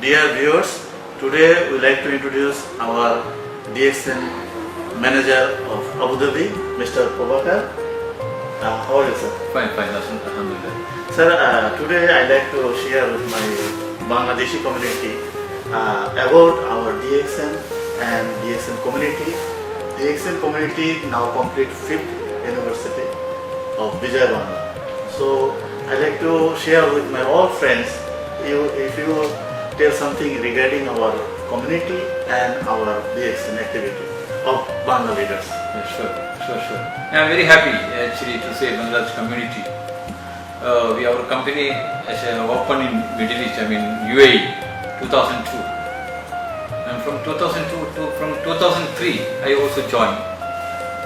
Dear viewers, today we like to introduce our DXN manager of Abu Dhabi, Mr. Prabhakar. How are you, sir? Fine, alhamdulillah. Sir, today I like to share with my Bangladeshi community about our DXN and DXN community. DXN community now complete 5th anniversary of Vijay Bangla. So I like to share with my all friends. If you tell something regarding our community and our DXN activity of Bangla leaders. Yeah, sure. I am very happy actually to say Bangladesh community. Our company as opened in Middle East, UAE, 2002. And from 2003, I also joined.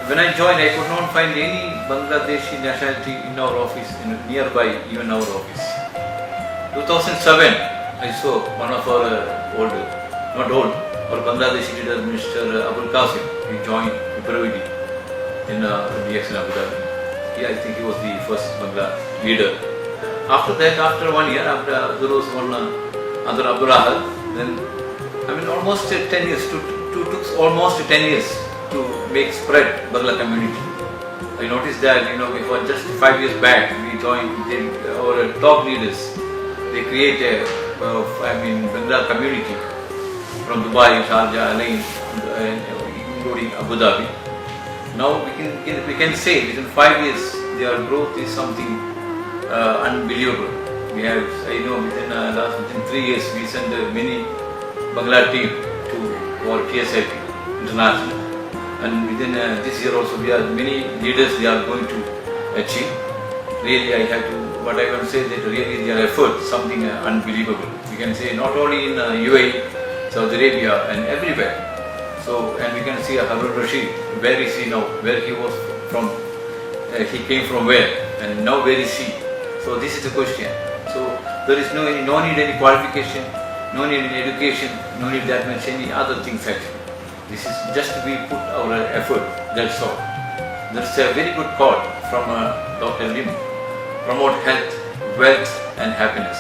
When I joined, I could not find any Bangladeshi nationality in our office, nearby even our office. 2007, I saw one of our our Bangladeshi leader, Mr. Abul Qasim. He joined February in DXN Abu Dhabi. I think he was the first Bangla leader. After that, after 1 year, there was one other Abdul Ahad. Then, almost 10 years. Took almost 10 years to make spread Bangla community. I noticed that before just 5 years back, we joined our top leaders. They create a Bangla community from Dubai, Sharjah, Alain, including Abu Dhabi. Now we can say within 5 years their growth is something unbelievable. We have, within 3 years we sent many Bangla team to our TSIP international, and within this year also we have many leaders they are going to achieve. Really, what I want to say that really their effort something unbelievable. We can say not only in UAE, Saudi Arabia and everywhere. So, and we can see Harun Rashid, where is he now, where he was from, he came from where, and now where is he? So this is the question. So there is no need any qualification, no need any education, no need that much any other things actually. This is just we put our effort, that's all. That's a very good call from Dr. Lim. Promote health, wealth and happiness.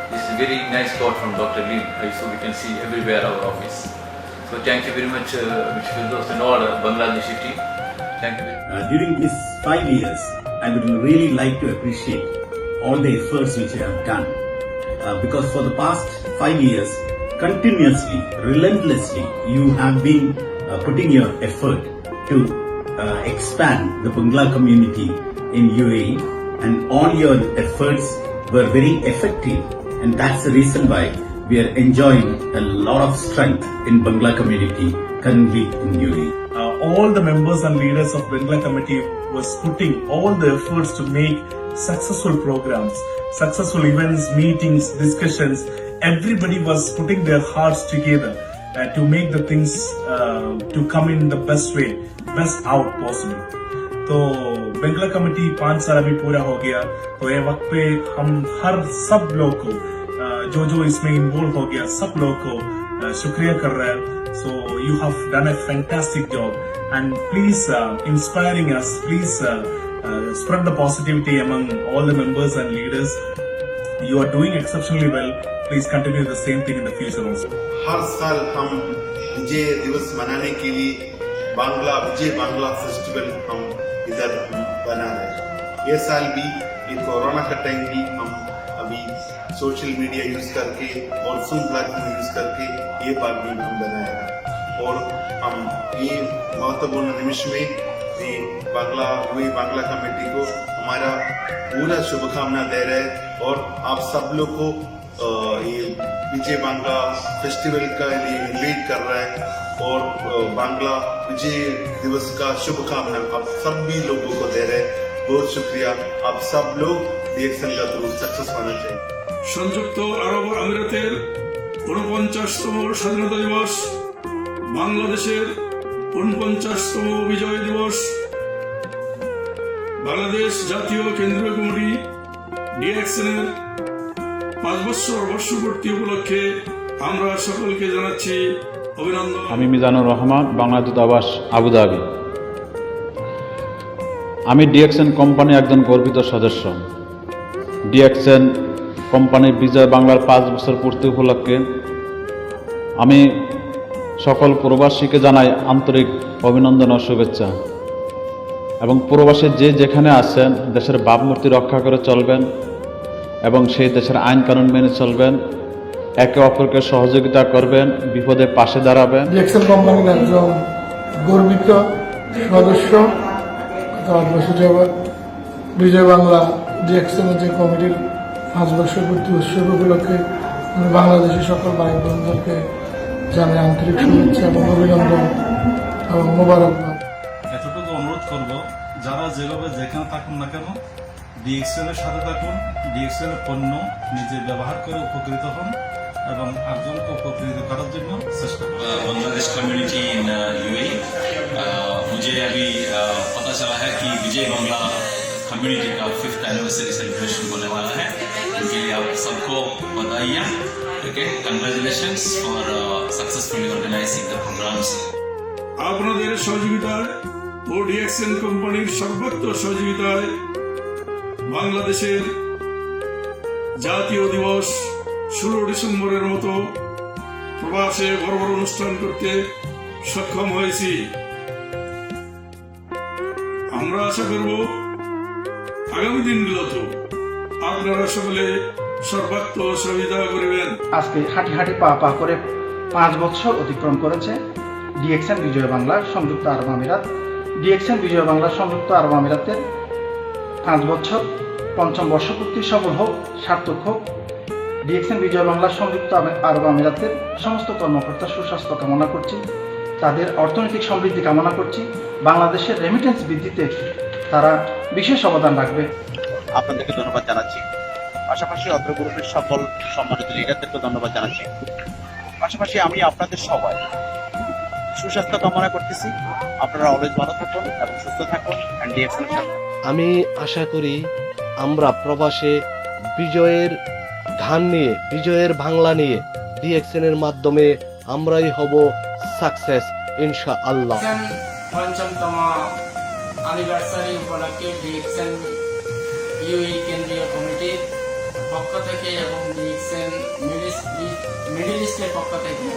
This is a very nice quote from Dr. Lim. So we can see everywhere our office. So thank you very much, Mr. Firdaus and all Bangladeshi team. Thank you very much. During these 5 years, I would really like to appreciate all the efforts which you have done. Because for the past 5 years, continuously, relentlessly, you have been putting your effort to expand the Bangla community in UAE. And all your efforts were very effective, and that's the reason why we are enjoying a lot of strength in Bangla community currently in UAE. All the members and leaders of Bangla committee was putting all the efforts to make successful programs, successful events, meetings, discussions. Everybody was putting their hearts together to make the things to come in the best way, best out possible. तो बंगला committee 5 साल अभी पूरा हो गया, तो ये वक्त पे हम हर सब लोग को जो इसमें इन्वॉल्व हो गया सब लोग को शुक्रिया कर रहे हैं. So you have done a fantastic job and please inspiring us, please spread the positivity among all the members and leaders. You are doing exceptionally well. Please continue the same thing in the future also. हर साल हम विजय दिवस मनाने के लिए बांग्ला विजय Bangla festival हम इधर बना रहे हैं। ये साल भी ये कोरोना का टाइम भी हम अभी सोशल मीडिया यूज करके और फुल प्लेटफॉर्म यूज करके ये बात भी हम बनाया है। और हम ये महत्वपूर्ण निमिष में ये बांग्ला कमेटी को हमारा पूरा शुभकामना दे रहे हैं और आप सब लोग को ये विजय बांग्ला फेस्टिवल का लिए लीड कर रहा है और बांग्ला विजय दिवस का शुभकामना आप सभी लोगों को दे रहे हैं। बहुत शुक्रिया, आप सब लोग DXN का थ्रू सक्सेस होना चाहिए। সংযুক্ত আরব আমিরাতের ৪৯তম স্বাধীনতা দিবস, বাংলাদেশের ৪৯তম বিজয় দিবস, বাংলাদেশ জাতীয় কেন্দ্রীয় কমিটি DXN এর ৫ বছর বর্ষপূর্তি উপলক্ষে আমরা সকলকে জানাচ্ছি অভিনন্দন। আমি মিজানুর রহমান, বাংলা দূতাবাস আবুধাবি। আমি DXN কোম্পানির একজন গর্বিত সদস্য। DXN কোম্পানির বিজয় বাংলার ৫ বছর পূর্তি উপলক্ষে আমি সকল প্রবাসীকে জানাই আন্তরিক অভিনন্দন ও শুভেচ্ছা এবং প্রবাসী যে যেখানে আছেন দেশের ভাবমূর্তি রক্ষা করে চলবেন এবং সেই দেশের আইন কানুন মেনে চলবেন, একে অপরকে সহযোগিতা করবেন, বিপদে পাশে দাঁড়াবেন। DXN কোম্পানির একজন গর্বিত সদস্য। গত ৮ বছর যাবৎ বিজয় বাংলা DXN যে কমিটির ৫ বছর পূর্তি উৎসব উপলক্ষে আমি বাংলাদেশের সকল ভাই বোনদেরকে জানাই আন্তরিক শুভেচ্ছা এবং অভিনন্দন এবং মোবারকবাদ। এতটুকু অনুরোধ করব, যারা যেভাবে যেখানে থাকুন না কেন DXN এর সাথে থাকুন, DXN এর পণ্য নিজে ব্যবহার করে উপকৃত হন এবং আরেকজনকে উপকৃত করার জন্য চেষ্টা করুন। बांग्लादेश कम्युनिटी इन UAE, मुझे अभी पता चला है कि विजय बांग्ला कम्युनिटी का 5th एनिवर्सरी सेलिब्रेशन होने वाला है। उनके लिए आप सबको बधाइयाँ। Okay, congratulations for successfully organising the programs. আপনাদের সহযোগিতায় ও DXN কোম্পানির সর্বোচ্চ সহযোগিতায় বাংলাদেশের জাতীয় দিবস 16 ডিসেম্বরের মতো প্রবাসে বড় বড় অনুষ্ঠান করতে সক্ষম হয়েছি। আমরা আশা করব আগামী দিনগুলোতে আপনারা সকলে সর্বাত্ম সহযোগিতা করবেন। আজকে হাঁটি হাঁটি পা পা করে 5 বছর অতিক্রম করেছে DXN বিজয় বাংলার সংযুক্ত আরব আমিরাত। DXN বিজয় বাংলার সংযুক্ত আরব আমিরাতের 5 বছর ৫ম বর্ষপূর্তি সফল হোক, সার্থক হোক। DXN বিজয় বাংলার সংযুক্ত আরব আমিরাতের সমস্ত কর্মকর্তা সুস্বাস্থ্য কামনা করছি, তাদের অর্থনৈতিক সমৃদ্ধি কামনা করছি, বাংলাদেশের রেমিটেন্স বৃদ্ধিতে তারা বিশেষ অবদান রাখবে। আপনাদেরকে ধন্যবাদ জানাচ্ছি, পাশাপাশি অত্র গ্রুপের সকল সম্মানিত লিডারদেরকে ধন্যবাদ জানাচ্ছি। পাশাপাশি আমি আপনাদের সবাই সুস্বাস্থ্য কামনা করতেছি। আপনারা অলওয়েজ ভালো থাকুন এবং সুস্থ থাকুন। DXN এর সাথে আমি আশা করি আমরা প্রবাসে বিজয়ের ধান নিয়ে, বিজয়ের বাংলা নিয়ে DXN এর মাধ্যমে আমরাই হব সাকসেস ইনশাআল্লাহ। পঞ্চমতম অ্যানিভার্সারি উপলক্ষে DXN UAE কেন্দ্রীয় কমিটির পক্ষ থেকে এবং DXN মিডল ইস্টের পক্ষ থেকে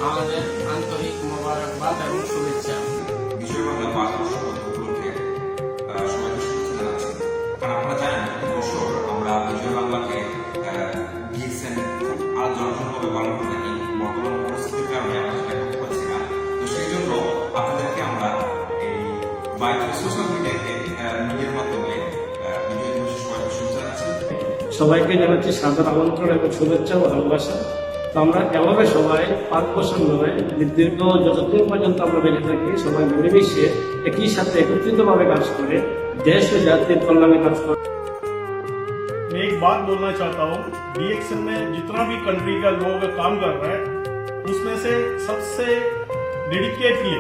আমাদের আন্তরিক মোবারকবাদ এবং শুভেচ্ছা। বিজয় বাংলা ৫ বছর উপলক্ষে সবাইকে শুভেচ্ছা জানাচ্ছি। কারণ আপনারা জানেন এই বছর আমরা বিজয় বাংলাকে DXN আরো জনসংখ্যাভাবে পালন করে থাকি। বর্তমান পরিস্থিতির কারণে আমরা সেটা করতে পারছি না, তো সেই জন্য আপনাদেরকে আমরা এই সোশ্যাল মিডিয়াতে মিডিয়ার মাধ্যমে বিজয় দিবসের সবাইকে শুভেচ্ছা জানাচ্ছি। সবাইকে জানাচ্ছি সাদর আমন্ত্রণ এবং শুভেচ্ছা ও ভালোবাসা। তো আমরা এভাবে সবাই 5 বছর নয়, দীর্ঘ যতদিন পর্যন্ত আমরা বেঁচে থাকি সবাই মিলেমিশে একই সাথে একত্রিতভাবে কাজ করে দেশ ও জাতির কল্যাণে কাজ করে। मैं एक बात बोलना चाहता हूँ, DXN में जितना भी कंट्री का लोग काम कर रहा है उसमें से सबसे डेडिकेटली,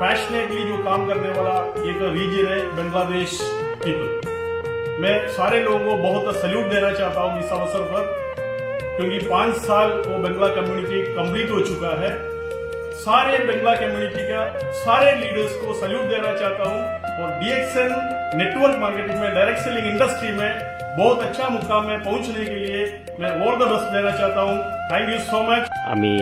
पैशनेटली जो काम करने वाला एक रीजन है बांग्लादेश पीपल। मैं सारे लोगों को बहुत सैल्यूट देना चाहता हूँ इस अवसर पर, क्योंकि 5 साल वो बंगला कम्युनिटी कंप्लीट हो चुका है। सारे बंगला कम्युनिटी का सारे लीडर्स को सैल्यूट देना चाहता हूँ और DXN नेटवर्क मार्केटिंग में, डायरेक्ट सेलिंग इंडस्ट्री में बहुत अच्छा मुकाम में पहुंचने के लिए मैं ऑल द बेस्ट देना चाहता हूँ। Thank you so much. আমি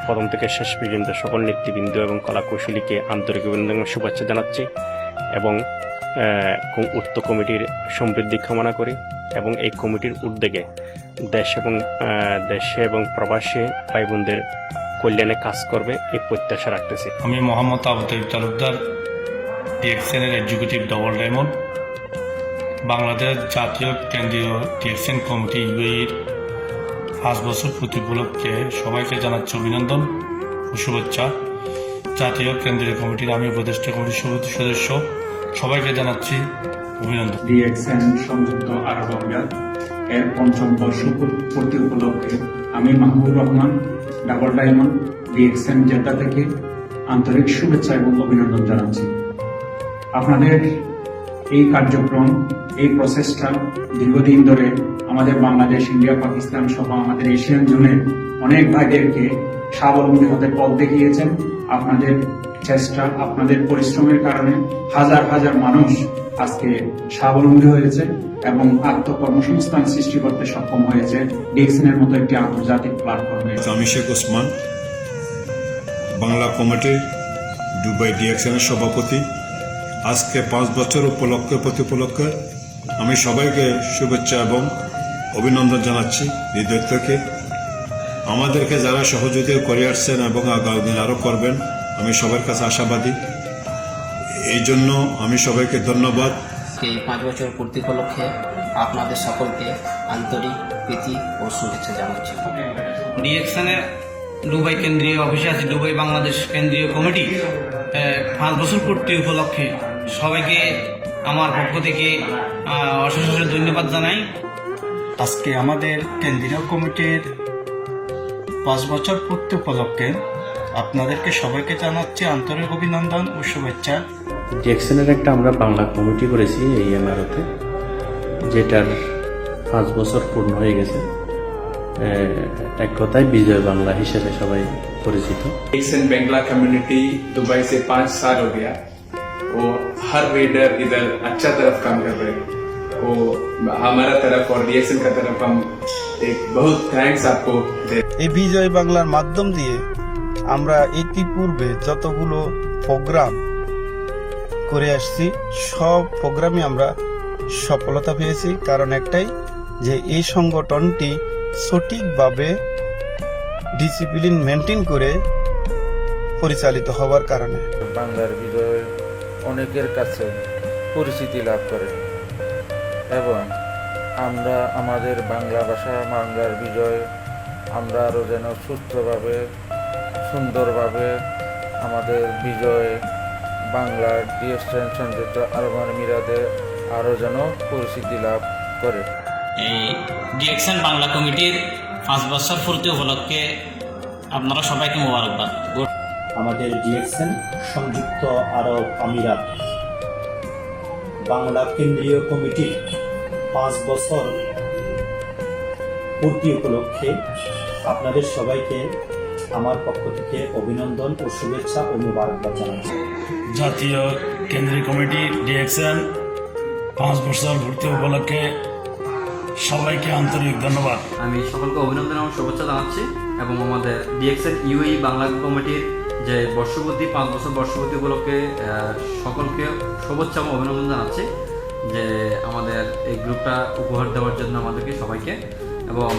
প্রথম থেকে শেষ পর্যন্ত সকল নেতৃবৃন্দ এবং কলাকৌশলীকে আন্তরিক অভিনন্দন এবং শুভেচ্ছা জানাচ্ছি এবং উক্ত কমিটির সমৃদ্ধি কামনা করি এবং এই কমিটির উদ্যোগে দেশে এবং প্রবাসী ভাই বোনদের কল্যাণে কাজ করবে এই প্রত্যাশা রাখতেছি। আমি মোহাম্মদ আবুতাইব তালুকদার, ডিএক্সএনের এক্সিকিউটিভ ডবল ডায়মন্ড, বাংলাদেশ জাতীয় কেন্দ্রীয় ডিএক্সএন কমিটি ইউএইর 5 বছর পূর্তি উপলক্ষে সবাইকে জানাচ্ছি অভিনন্দন ও শুভেচ্ছা। জাতীয় কেন্দ্রীয় কমিটির আমি উপদেষ্টা কমিটির সদস্য সবাইকে জানাচ্ছি অভিনন্দন। ডিএক্সএন সংযুক্ত আরব আমিরাত এর 5ম বর্ষপূর্তি উপলক্ষে আমি Mahbub Rahman double diamond DXN Jeddah থেকে আন্তরিক শুভেচ্ছা এবং অভিনন্দন জানাচ্ছি। আপনাদের এই কার্যক্রম, এই প্রসেসটা দীর্ঘদিন ধরে আমাদের বাংলাদেশ, ইন্ডিয়া, পাকিস্তান সহ আমাদের এশিয়ান জোনের অনেক ভাইদেরকে স্বাবলম্বী হতে পথ দেখিয়েছেন। আপনাদের চেষ্টা, আপনাদের পরিশ্রমের কারণে হাজার হাজার মানুষ আজকে স্বাবলম্বী হয়েছে এবং আত্মকর্মসংস্থান সৃষ্টি করতে সক্ষম হয়েছে ডিএক্সএন এর মতো একটি আন্তর্জাতিক প্ল্যাটফর্মে। আমি শেখ ওসমান, বাংলা কমিটির দুবাই ডিএক্সএনের সভাপতি। আজকে 5 বছর উপলক্ষে আমি সবাইকে শুভেচ্ছা এবং অভিনন্দন জানাচ্ছি হৃদয় থেকে। আমাদেরকে যারা সহযোগিতা করে আসছেন এবং আগামী দিন আরও করবেন, আমি সবার কাছে আশাবাদী। এই জন্য আমি সবাইকে ধন্যবাদ। এই 5 বছর পূর্তি উপলক্ষে আপনাদের সকলকে আন্তরিক প্রীতি ও শুভেচ্ছা জানাচ্ছি। ডিএক্সএনের দুবাই কেন্দ্রীয় অফিসে আছে দুবাই বাংলাদেশ কেন্দ্রীয় কমিটি 5 বছর পূর্তি উপলক্ষে সবাইকে আমার পক্ষ থেকে অশেষ ধন্যবাদ জানাই। আজকে আমাদের কেন্দ্রীয় কমিটির 5 বছর পূর্তি উপলক্ষে আপনাদেরকে সবাইকে জানাচ্ছি আন্তরিক অভিনন্দন ও শুভেচ্ছা। ডিএক্সএনের একটা আমরা বাংলা কমিটি করেছি এই এমআরওতে, যেটার 5 বছর পূর্ণ হয়ে গেছে। এক কথায় বিজয় বাংলা হিসেবে সবাই পরিচিত। डिएक्सएन बांग्ला कम्युनिटी दुबई से 5 साल हो गया। वो हर रीडर इधर अच्छा तरफ काम कर रहे हैं। वो हमारा तरफ और डिएक्सएन का तरफ हम एक बहुत थैंक्स आपको दे। এই বিজয় বাংলার মাধ্যম দিয়ে আমরা ইতিপূর্বে যতগুলো প্রোগ্রাম করে আসছি সব প্রোগ্রামে আমরা সফলতা পেয়েছি। কারণ একটাই, যে এই সংগঠনটি সঠিকভাবে ডিসিপ্লিন মেনটেন করে পরিচালিত হওয়ার কারণে বাংলার বিজয় অনেকের কাছে পরিচিতি লাভ করে এবং আমরা আমাদের বাংলা ভাষা, বাংলার বিজয় আমরা আরও যেন সুস্থভাবে, সুন্দরভাবে আমাদের বিজয় বাংলার ডিএক্সএন সংযুক্ত আরব আমিরাতে আরও যেন পরিচিতি লাভ করে। এই ডিএক্সএন বাংলা কমিটির 5 বছর পূর্তি উপলক্ষে আপনারা সবাইকে মোবারকবাদ। আমাদের ডিএক্সএন সংযুক্ত আরব আমিরাত বাংলা কেন্দ্রীয় কমিটির 5 বছর পূর্তি উপলক্ষে আপনাদের সবাইকে আমার পক্ষ থেকে অভিনন্দন ও শুভেচ্ছা ও মোবারকবাদ জানাচ্ছি। জাতীয় কেন্দ্রীয় কমিটি ডিএক্সএন 5 বছর পূর্তি উপলক্ষে সবাইকে আন্তরিক ধন্যবাদ। আমি সকলকে অভিনন্দন এবং শুভেচ্ছা জানাচ্ছি এবং আমাদের ডিএক্সএন ইউএই বাংলা কমিটির যে বর্ষপূর্তি 5 বছর বর্ষপূর্তি উপলক্ষে সকলকে শুভেচ্ছা এবং অভিনন্দন জানাচ্ছি যে আমাদের এই গ্রুপটা উপহার দেওয়ার জন্য আমাদেরকে সবাইকে, এবং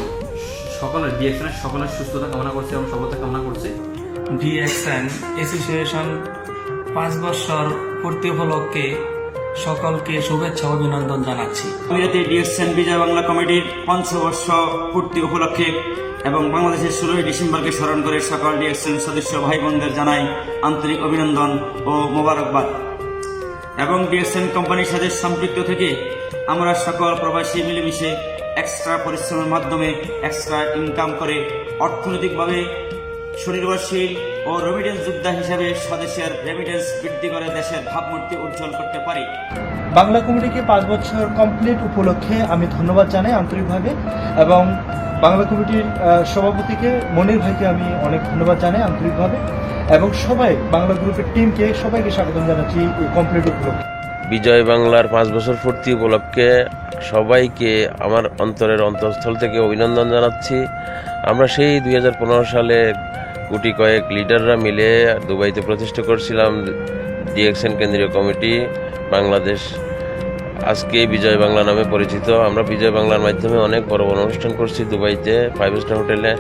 সকলের ডিএক্সএনের সকলের সুস্থতা কামনা করছি এবং সফলতা কামনা করছি। ডিএক্সএন অ্যাসোসিয়েশন 5 বছর পূর্তি উপলক্ষে সকলকে শুভেচ্ছা অভিনন্দন জানাচ্ছি। আমিরাতে ডিএক্সএন বিজয় বাংলা কমিটির 5 বর্ষ পূর্তি উপলক্ষে এবং বাংলাদেশের 16 ডিসেম্বরকে স্মরণ করে সকল ডিএক্সএন সদস্য ভাই বোনদের জানাই আন্তরিক অভিনন্দন ও মোবারকবাদ। এবং ডিএক্সএন কোম্পানির সাথে সম্পৃক্ত থেকে আমরা সকল প্রবাসী মিলেমিশে এক্সট্রা পরিশ্রমের মাধ্যমে এক্সট্রা ইনকাম করে অর্থনৈতিকভাবে স্বনির্ভরশীল ও রেমিটেন্স যোদ্ধা হিসেবে স্বদেশের রেমিটেন্স বৃদ্ধি করে দেশের ভাবমূর্তি উজ্জ্বল করতে পারি। বাংলা কমিটিকে 5 বছর কমপ্লিট উপলক্ষে আমি ধন্যবাদ জানাই আন্তরিকভাবে, এবং বাংলা কমিটির সভাপতিকে মনির ভাইকে আমি অনেক ধন্যবাদ জানাই আন্তরিকভাবে, এবং সবাই বাংলা গ্রুপের টিমকে সবাইকে স্বাগত জানাচ্ছি কমপ্লিট উপলক্ষে। বিজয় বাংলার 5 বছর পূর্তি উপলক্ষে সবাইকে আমার অন্তরের অন্তঃস্থল থেকে অভিনন্দন জানাচ্ছি। আমরা সেই 2015 সালে গুটি কয়েক লিডাররা মিলে দুবাইতে প্রতিষ্ঠা করছিলাম ডিএক্সএন কেন্দ্রীয় কমিটি বাংলাদেশ, আজকে বিজয় বাংলা নামে পরিচিত। আমরা বিজয় বাংলার মাধ্যমে অনেক বড় বড় অনুষ্ঠান করছি দুবাইতে 5 স্টার হোটেলে।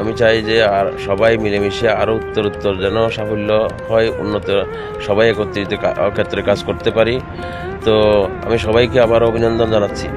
আমি চাই যে আর সবাই মিলেমিশে আরও উত্তর যেন সাফল্য হয়, উন্নত সবাই একত্রিত ক্ষেত্রে কাজ করতে পারি। তো আমি সবাইকে আবার অভিনন্দন জানাচ্ছি।